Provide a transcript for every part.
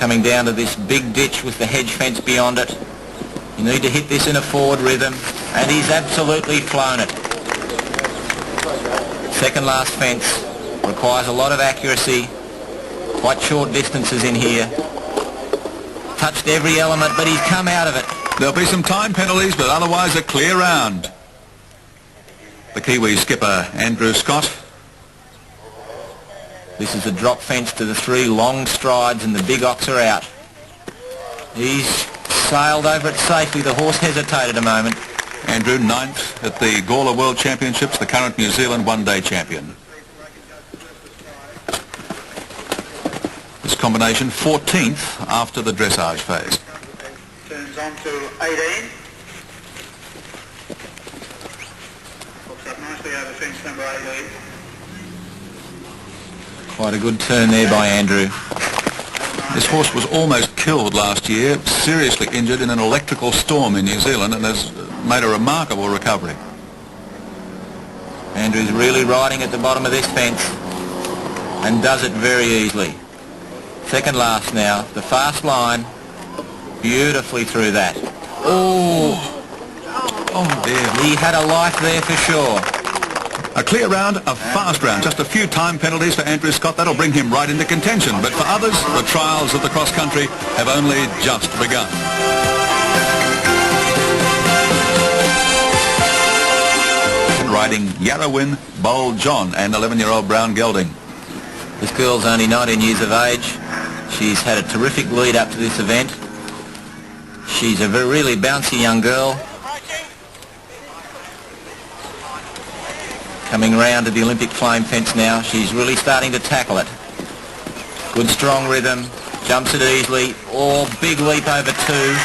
coming down to this big ditch with the hedge fence beyond it. You need to hit this in a forward rhythm, and he's absolutely flown it. Second last fence requires a lot of accuracy, quite short distances in here. Touched every element, but he's come out of it. There'll be some time penalties, but otherwise a clear round. The Kiwi skipper, Andrew Scott. This is a drop fence to the 3 long strides, and the big ox are out. He's sailed over it safely. The horse hesitated a moment. Andrew, 9th at the Gawler World Championships, the current New Zealand one-day champion. This combination 14th after the dressage phase. Turns on to 18. Hooks up nicely over fence number 18. Quite a good turn there by Andrew. This horse was almost killed last year, seriously injured in an electrical storm in New Zealand, and has made a remarkable recovery. Andrew's really riding at the bottom of this fence and does it very easily. Second last now, the fast line, beautifully through that. Oh dear. He had a life there for sure. A clear round, a fast round. Just a few time penalties for Andrew Scott. That'll bring him right into contention. But for others, the trials of the cross-country have only just begun. Riding Yarrawin, Bold John and 11-year-old Brown Gelding. This girl's only 19 years of age. She's had a terrific lead up to this event. She's a really bouncy young girl. Coming round to the Olympic flame fence now. She's really starting to tackle it. Good strong rhythm. Jumps it easily. Oh, big leap over 2.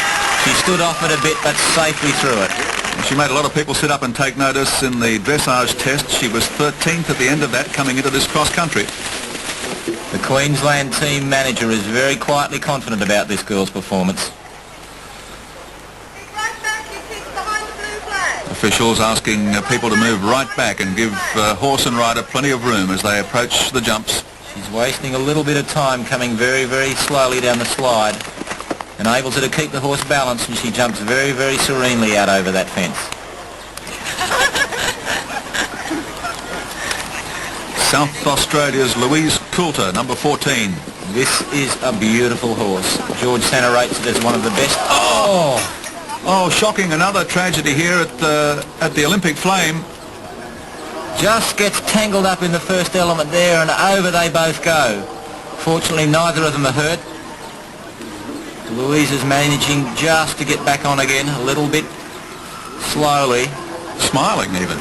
She stood off it a bit, but safely through it. She made a lot of people sit up and take notice in the dressage test. She was 13th at the end of that coming into this cross-country. The Queensland team manager is very quietly confident about this girl's performance. Officials asking people to move right back and give horse and rider plenty of room as they approach the jumps. She's wasting a little bit of time, coming very, very slowly down the slide. Enables her to keep the horse balanced, and she jumps very, very serenely out over that fence. South Australia's Louise Coulter, number 14. This is a beautiful horse. George Santa rates it as one of the best. Oh, shocking. Another tragedy here at the Olympic flame. Just gets tangled up in the first element there, and over they both go. Fortunately, neither of them are hurt. Louise is managing just to get back on again, a little bit slowly. Smiling even.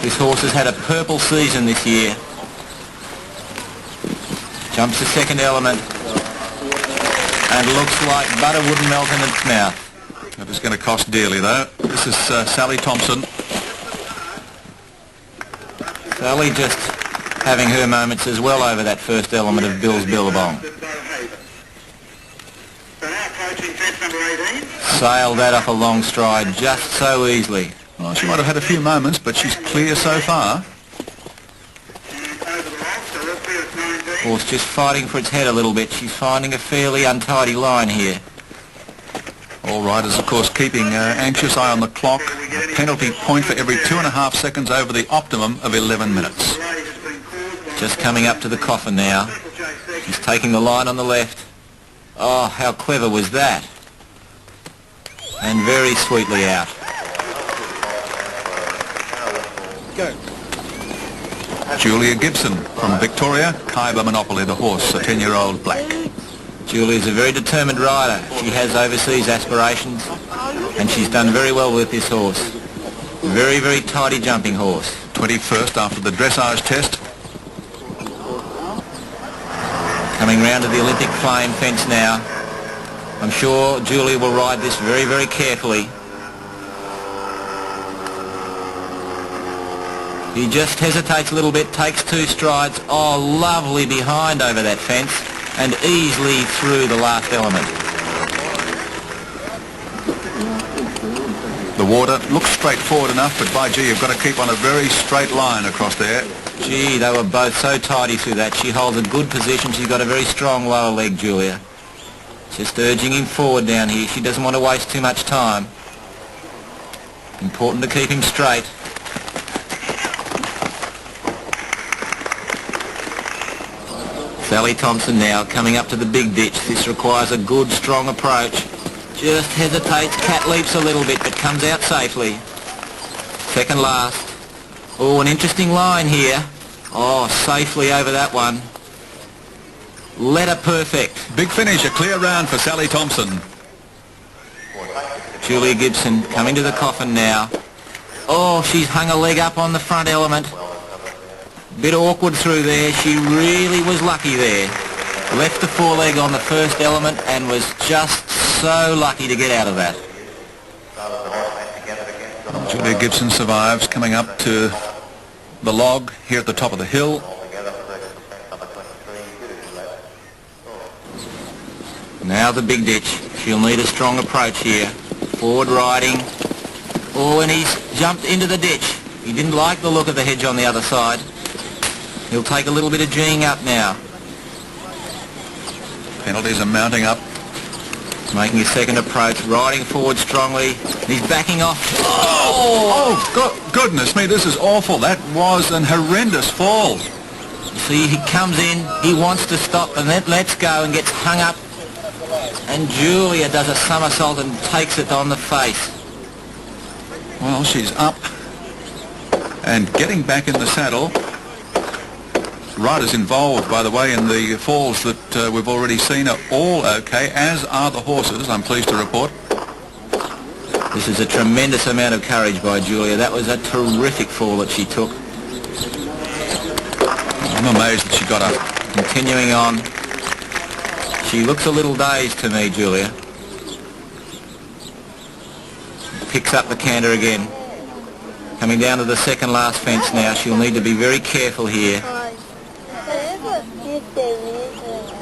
This horse has had a purple season this year. Jumps the second element and looks like butter wouldn't melt in its mouth. That is going to cost dearly though. This is Sally Thompson. Sally just having her moments as well over that first element of Bill's Billabong. Sailed that off a long stride just so easily. Well, she might have had a few moments, but she's clear so far. Horse just fighting for its head a little bit. She's finding a fairly untidy line here. All riders, of course, keeping anxious eye on the clock. A penalty point for every 2.5 seconds over the optimum of 11 minutes. Just coming up to the coffin now. She's taking the line on the left. Oh, how clever was that? And very sweetly out. Go. Julia Gibson from Victoria, Khyber Monopoly, the horse, a 10-year-old black. Julia's a very determined rider. She has overseas aspirations, and she's done very well with this horse. Very, very tidy jumping horse. 21st after the dressage test. Coming round to the Olympic flame fence now. I'm sure Julia will ride this very, very carefully. He just hesitates a little bit, takes 2 strides. Oh, lovely behind over that fence, and easily through the last element. The water. Looks straightforward enough, but by gee, you've got to keep on a very straight line across there. Gee, they were both so tidy through that. She holds a good position. She's got a very strong lower leg, Julia. Just urging him forward down here. She doesn't want to waste too much time. Important to keep him straight. Sally Thompson now coming up to the big ditch. This requires a good, strong approach. Just hesitates, cat leaps a little bit, but comes out safely. Second last. Oh, an interesting line here. Oh, safely over that one. Letter perfect. Big finish, a clear round for Sally Thompson. Julia Gibson coming to the coffin now. Oh, she's hung a leg up on the front element. Bit awkward through there. She really was lucky there. Left the foreleg on the first element and was just so lucky to get out of that. Julia Gibson survives, coming up to the log here at the top of the hill. Now the big ditch. She'll need a strong approach here. Forward riding. Oh, and he's jumped into the ditch. He didn't like the look of the hedge on the other side. He'll take a little bit of geeing up now. Penalties are mounting up. Making his second approach, riding forward strongly. He's backing off. Oh, goodness me, this is awful. That was an horrendous fall. See, he comes in, he wants to stop, and then lets go and gets hung up. And Julia does a somersault and takes it on the face. Well, she's up and getting back in the saddle. Riders involved, by the way, in the falls that we've already seen are all okay, as are the horses, I'm pleased to report. This is a tremendous amount of courage by Julia. That was a terrific fall that she took. I'm amazed that she got up. Continuing on. She looks a little dazed to me, Julia. Picks up the canter again. Coming down to the second last fence now. She'll need to be very careful here.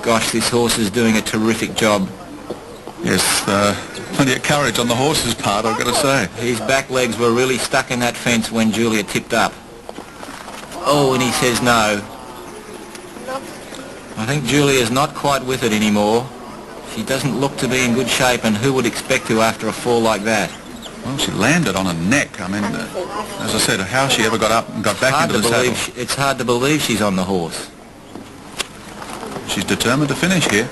Gosh, this horse is doing a terrific job. Yes, plenty of courage on the horse's part, I've got to say. His back legs were really stuck in that fence when Julia tipped up. Oh, and he says no. I think Julia's not quite with it anymore. She doesn't look to be in good shape, and who would expect to after a fall like that? Well, she landed on her neck. I mean, as I said, how she ever got up and got back into the saddle. It's hard to believe she's on the horse. She's determined to finish here.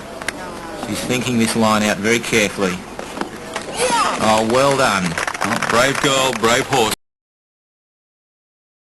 She's thinking this line out very carefully. Oh, well done. Oh, brave girl, brave horse.